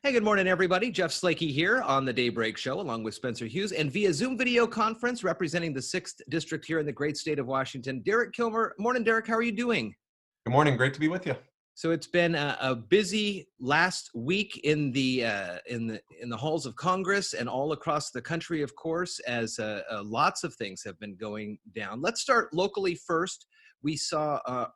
Hey, good morning, everybody. Jeff Slakey here on the Daybreak Show, along with Spencer Hughes, and via Zoom video conference representing the 6th District here in the great state of Washington, Derek Kilmer. Morning, Derek. How are you doing? Good morning. Great to be with you. So it's been a busy last week in the halls of Congress and all across the country, of course, as lots of things have been going down. Let's start locally first. We saw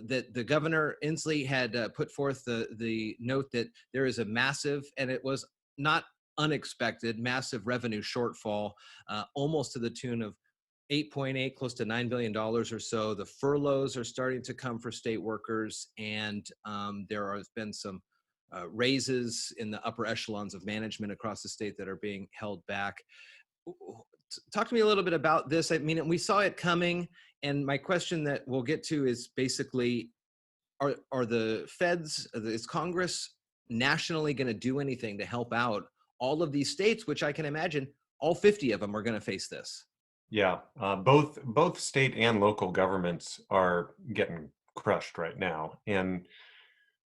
that the Governor Inslee had put forth the note that there is a massive, and it was not unexpected, massive revenue shortfall, almost to the tune of 8.8, close to $9 billion or so. The furloughs are starting to come for state workers, and there has been some raises in the upper echelons of management across the state that are being held back. Talk to me a little bit about this. I mean, we saw it coming, and my question that we'll get to is basically, are the feds, is Congress nationally going to do anything to help out all of these states, which I can imagine all 50 of them are going to face this? Yeah, both state and local governments are getting crushed right now. And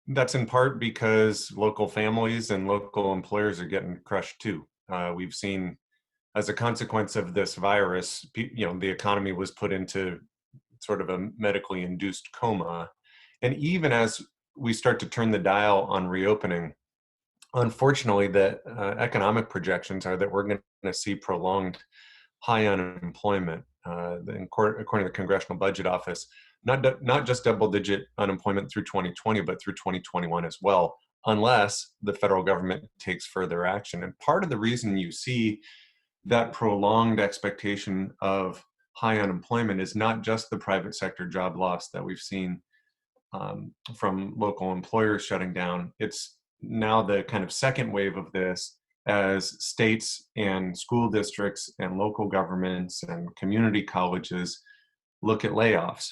that's in part because local families and local employers are getting crushed too. We've seen, as a consequence of this virus, the economy was put into sort of a medically induced coma. And even as we start to turn the dial on reopening, unfortunately, the economic projections are that we're going to see prolonged high unemployment. According to the Congressional Budget Office, not just double-digit unemployment through 2020, but through 2021 as well, unless the federal government takes further action. And part of the reason you see that prolonged expectation of high unemployment is not just the private sector job loss that we've seen from local employers shutting down. It's now the kind of second wave of this, as states and school districts and local governments and community colleges look at layoffs.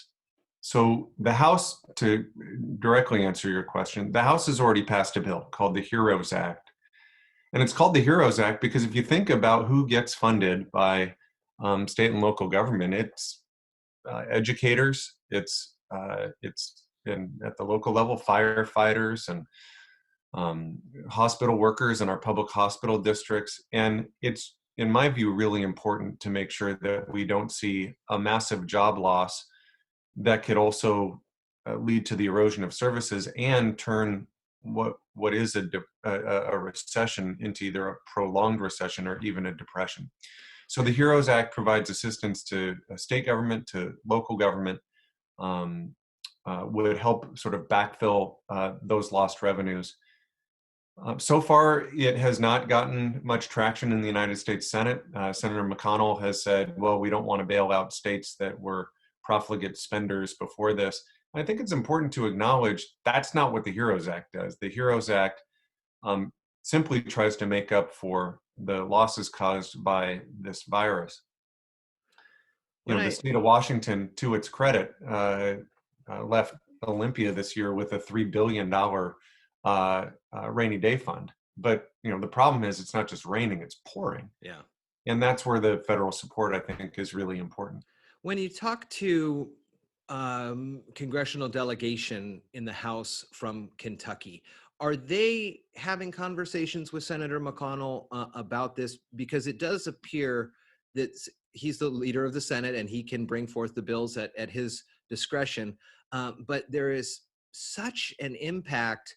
So the House, to directly answer your question, the House has already passed a bill called the HEROES Act. And it's called the HEROES Act because if you think about who gets funded by state and local government, it's educators, it's at the local level, firefighters and hospital workers in our public hospital districts. And it's, in my view, really important to make sure that we don't see a massive job loss that could also lead to the erosion of services and turn what is a recession into either a prolonged recession or even a depression. So the HEROES Act provides assistance to state government, to local government, would help sort of backfill those lost revenues. So far, it has not gotten much traction in the United States Senate. Senator McConnell has said, well, we don't want to bail out states that were profligate spenders before this. I think it's important to acknowledge that's not what the HEROES Act does. The HEROES Act simply tries to make up for the losses caused by this virus. The state of Washington, to its credit, left Olympia this year with a $3 billion rainy day fund. But the problem is it's not just raining, it's pouring. Yeah. And that's where the federal support, I think, is really important. When you talk to congressional delegation in the House from Kentucky, are they having conversations with Senator McConnell about this? Because it does appear that he's the leader of the Senate and he can bring forth the bills at his discretion. But there is such an impact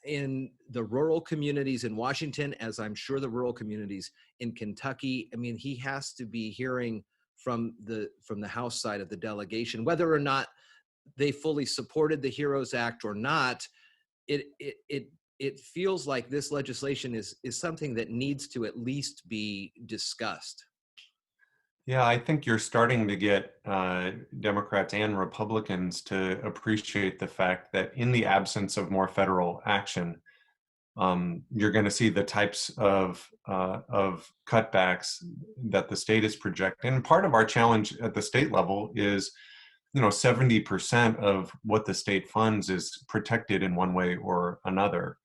in the rural communities in Washington, as I'm sure the rural communities in Kentucky. I mean, he has to be hearing from the House side of the delegation, whether or not they fully supported the HEROES Act or not. It feels like this legislation is something that needs to at least be discussed. Yeah, I think you're starting to get Democrats and Republicans to appreciate the fact that in the absence of more federal action, you're going to see the types of cutbacks that the state is projecting. And part of our challenge at the state level is, 70% of what the state funds is protected in one way or another.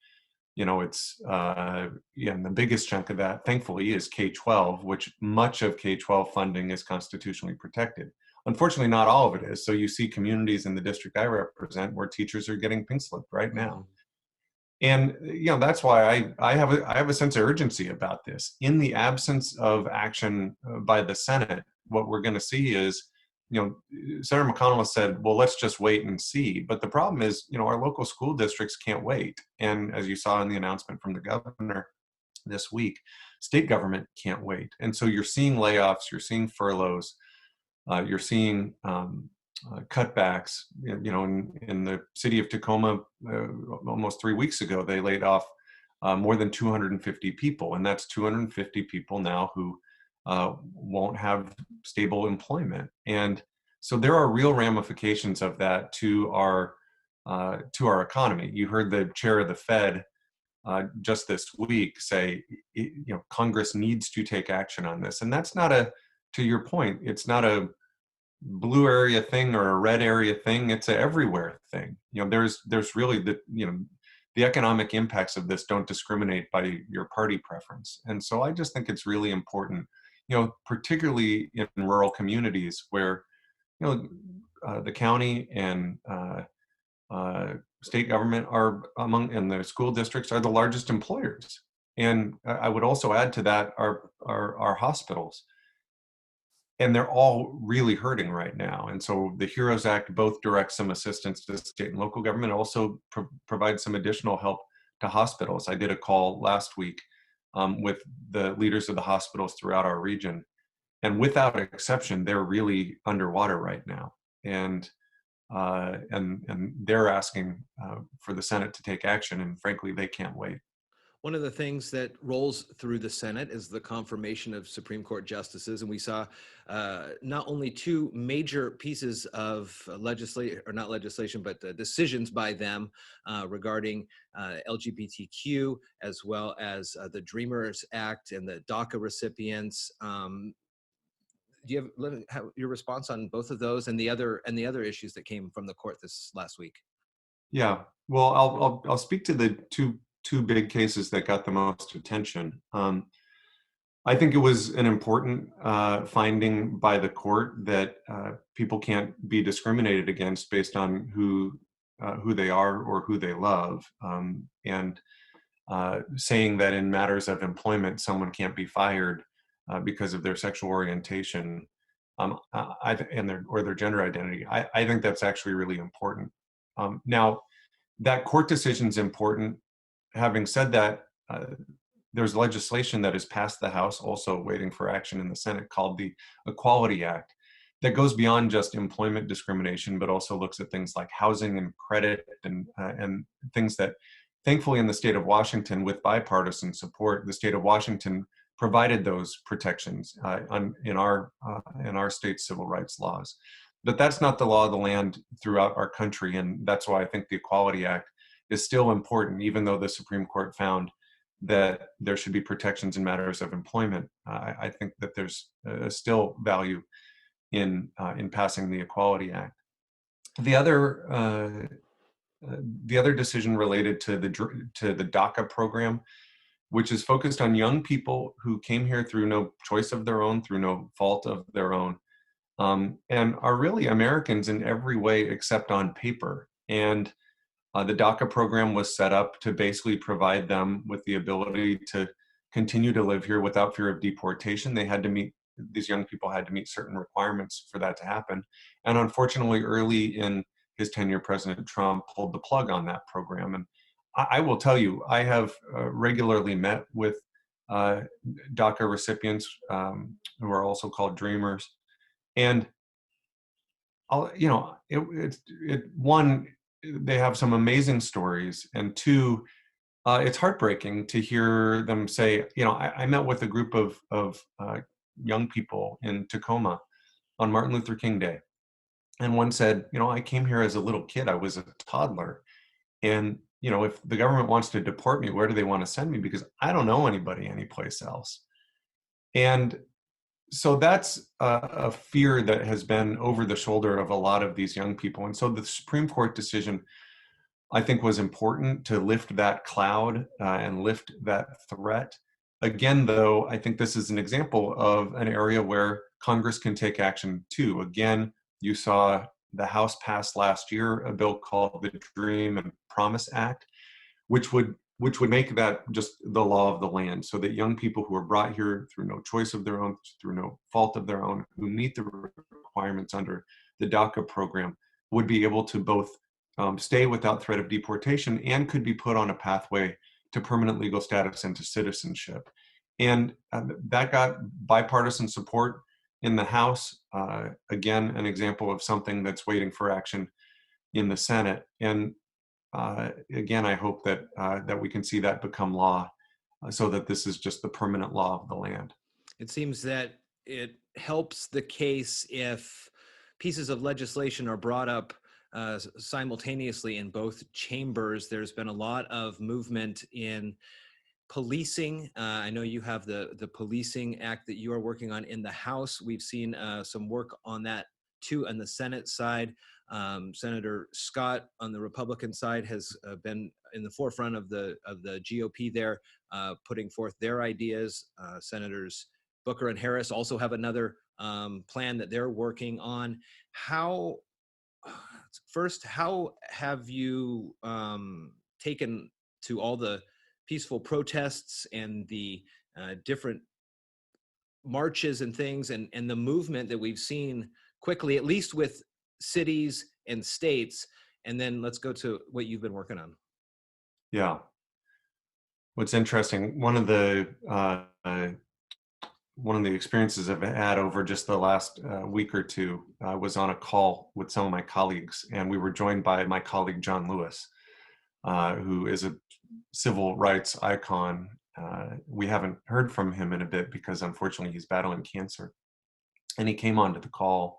It's and the biggest chunk of that, thankfully, is K-12, which much of K-12 funding is constitutionally protected. Unfortunately, not all of it is. So you see communities in the district I represent where teachers are getting pink slipped right now. And that's why I have a sense of urgency about this. In the absence of action by the Senate, what we're going to see is, Senator McConnell has said, well, let's just wait and see. But the problem is, our local school districts can't wait. And as you saw in the announcement from the governor this week, state government can't wait. And so you're seeing layoffs, you're seeing furloughs, you're seeing cutbacks. In the city of Tacoma, almost 3 weeks ago, they laid off more than 250 people, and that's 250 people now who won't have stable employment. And so there are real ramifications of that to our economy. You heard the chair of the Fed just this week say, Congress needs to take action on this, and that's not to your point, it's not a blue area thing or a red area thing. It's a everywhere thing. There's really the economic impacts of this don't discriminate by your party preference. And so I just think it's really important, particularly in rural communities where, the county and state government and the school districts are the largest employers. And I would also add to that our hospitals. And they're all really hurting right now. And so the HEROES Act both directs some assistance to state and local government, also provides some additional help to hospitals. I did a call last week with the leaders of the hospitals throughout our region. And without exception, they're really underwater right now. And they're asking for the Senate to take action. And frankly, they can't wait. One of the things that rolls through the Senate is the confirmation of Supreme Court justices. And we saw not only two major pieces of decisions by them regarding LGBTQ, as well as the Dreamers Act and the DACA recipients. Do you have your response on both of those and the other issues that came from the court this last week? Yeah, well, I'll speak to the two big cases that got the most attention. I think it was an important finding by the court that people can't be discriminated against based on who they are or who they love, and saying that in matters of employment, someone can't be fired because of their sexual orientation and their gender identity. I think that's actually really important. Now, that court decision is important. Having said that, there's legislation that has passed the House, also waiting for action in the Senate, called the Equality Act, that goes beyond just employment discrimination, but also looks at things like housing and credit and things that, thankfully, in the state of Washington, with bipartisan support, the state of Washington provided those protections in our state's civil rights laws. But that's not the law of the land throughout our country, and that's why I think the Equality Act is still important, even though the Supreme Court found that there should be protections in matters of employment. I think that there's still value in passing the Equality Act. The other decision related to the DACA program, which is focused on young people who came here through no choice of their own, through no fault of their own, and are really Americans in every way except on paper. And the DACA program was set up to basically provide them with the ability to continue to live here without fear of deportation. These young people had to meet certain requirements for that to happen. And unfortunately, early in his tenure, President Trump pulled the plug on that program. And I will tell you, I have regularly met with DACA recipients who are also called Dreamers. And one, they have some amazing stories, and two, it's heartbreaking to hear them say, I met with a group of young people in Tacoma on Martin Luther King Day, and one said, I came here as a little kid, I was a toddler, and if the government wants to deport me, where do they want to send me? Because I don't know anybody anyplace else. And so that's a fear that has been over the shoulder of a lot of these young people. And so the Supreme Court decision, I think, was important to lift that cloud and lift that threat. Again, though, I think this is an example of an area where Congress can take action too. Again, you saw the House pass last year a bill called the Dream and Promise Act, which would make that just the law of the land, so that young people who are brought here through no choice of their own, through no fault of their own, who meet the requirements under the DACA program, would be able to both stay without threat of deportation and could be put on a pathway to permanent legal status and to citizenship. And that got bipartisan support in the House. Again, an example of something that's waiting for action in the Senate. And again, I hope that that we can see that become law, so that this is just the permanent law of the land. It seems that it helps the case if pieces of legislation are brought up simultaneously in both chambers. There's been a lot of movement in policing. I know you have the Policing Act that you are working on in the House. We've seen some work on that too on the Senate side. Senator Scott on the Republican side has been in the forefront of the GOP there, putting forth their ideas. Senators Booker and Harris also have another plan that they're working on. First, how have you taken to all the peaceful protests and the different marches and things, and the movement that we've seen quickly, at least with cities and states? And then let's go to what you've been working on. Yeah. What's interesting, one of the experiences I've had over just the last week or two, I was on a call with some of my colleagues, and we were joined by my colleague John Lewis, who is a civil rights icon. We haven't heard from him in a bit because unfortunately he's battling cancer. And he came onto the call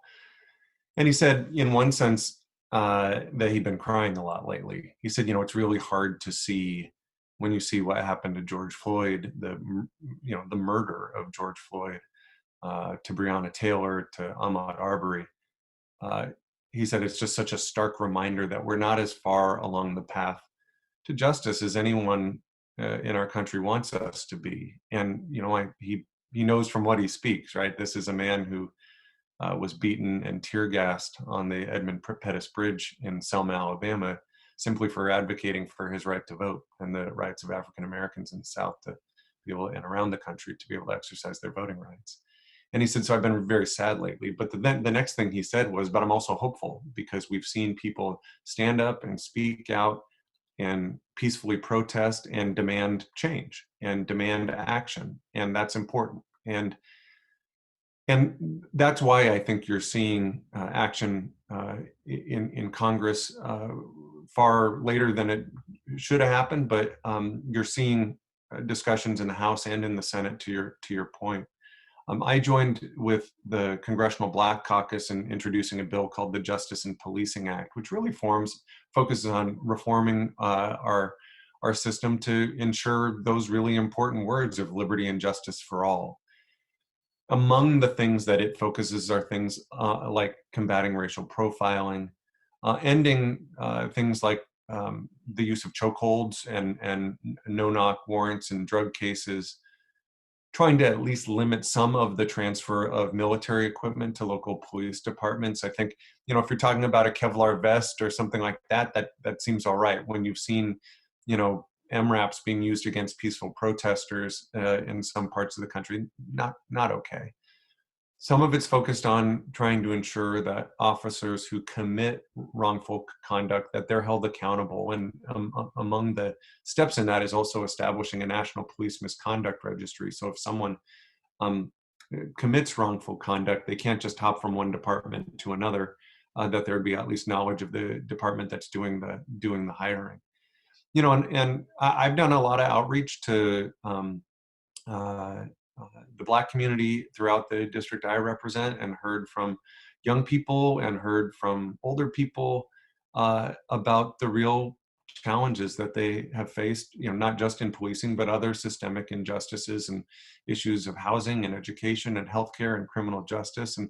and he said, in one sense, that he'd been crying a lot lately. He said, it's really hard to see when you see what happened to George Floyd, the murder of George Floyd, to Breonna Taylor, to Ahmaud Arbery. He said it's just such a stark reminder that we're not as far along the path to justice as anyone in our country wants us to be. And he knows from what he speaks, right? This is a man who was beaten and tear gassed on the Edmund Pettus Bridge in Selma, Alabama, simply for advocating for his right to vote and the rights of African Americans in the South to be able, and around the country, to be able to exercise their voting rights. And he said, so I've been very sad lately. But then the next thing he said was, but I'm also hopeful, because we've seen people stand up and speak out and peacefully protest and demand change and demand action. And that's important. And that's why I think you're seeing action in Congress far later than it should have happened. But you're seeing discussions in the House and in the Senate, to your point. I joined with the Congressional Black Caucus in introducing a bill called the Justice and Policing Act, which really focuses on reforming our system to ensure those really important words of liberty and justice for all. Among the things that it focuses are things like combating racial profiling, ending things like the use of chokeholds and no-knock warrants in drug cases, trying to at least limit some of the transfer of military equipment to local police departments. I think, if you're talking about a Kevlar vest or something like that, that seems all right. When you've seen, MRAPs being used against peaceful protesters in some parts of the country, not okay. Some of it's focused on trying to ensure that officers who commit wrongful conduct, that they're held accountable. And among the steps in that is also establishing a national police misconduct registry. So if someone commits wrongful conduct, they can't just hop from one department to another, that there would be at least knowledge of the department that's doing the hiring. And I've done a lot of outreach to the Black community throughout the district I represent, and heard from young people and heard from older people about the real challenges that they have faced, not just in policing, but other systemic injustices and issues of housing and education and healthcare and criminal justice. And,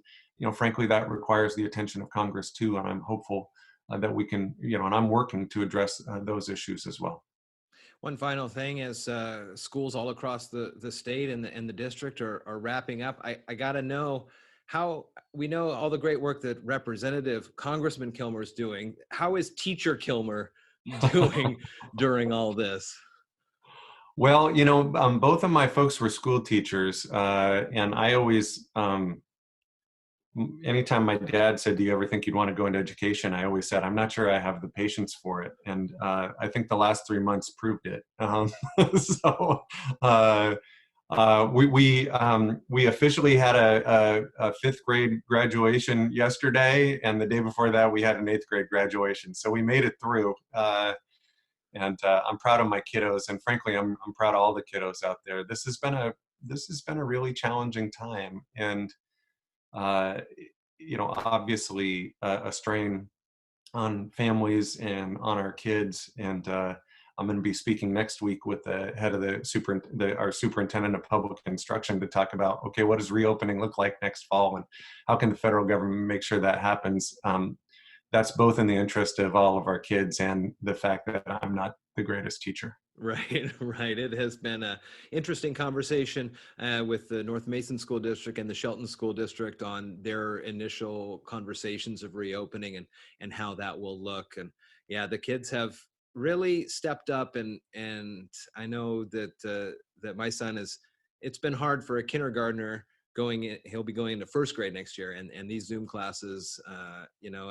frankly, that requires the attention of Congress too. And I'm hopeful that we can, and I'm working to address those issues as well. One final thing is schools all across the state and the district are wrapping up. I got to know how, we know all the great work that Congressman Kilmer is doing. How is Teacher Kilmer doing during all this? Well, both of my folks were school teachers, and I always, anytime my dad said, "Do you ever think you'd want to go into education?" I always said, "I'm not sure I have the patience for it." And I think the last 3 months proved it. So uh, we officially had a fifth grade graduation yesterday, and the day before that we had an eighth grade graduation. So we made it through. And I'm proud of my kiddos, and frankly, I'm proud of all the kiddos out there. This has been a really challenging time, and uh, obviously a strain on families and on our kids. And I'm going to be speaking next week with the head of our superintendent of public instruction to talk about, okay, what does reopening look like next fall, and how can the federal government make sure that happens? That's both in the interest of all of our kids and the fact that I'm not the greatest teacher. Right, right. It has been a interesting conversation with the North Mason School District and the Shelton School District on their initial conversations of reopening and how that will look. And yeah, the kids have really stepped up, and I know that that my son it's been hard for a kindergartner he'll be going into first grade next year, and these Zoom classes,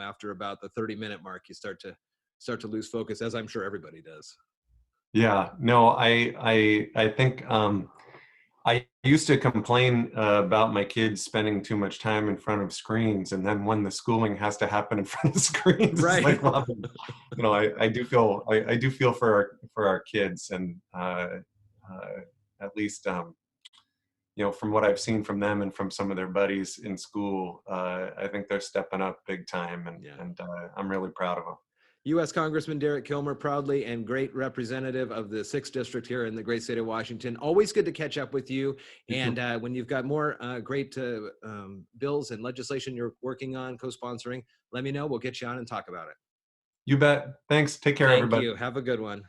after about the 30-minute mark, you start to lose focus, as I'm sure everybody does. Yeah, no, I think I used to complain about my kids spending too much time in front of screens, and then when the schooling has to happen in front of screens, it's Right. like, well, I do feel for our kids, and at least from what I've seen from them and from some of their buddies in school, I think they're stepping up big time, and Yeah. I'm really proud of them. U.S. Congressman Derek Kilmer, proudly and great representative of the 6th District here in the great state of Washington. Always good to catch up with you. And when you've got more great bills and legislation you're working on, co-sponsoring, let me know. We'll get you on and talk about it. You bet. Thanks. Take care, Thank everybody. you. Have a good one.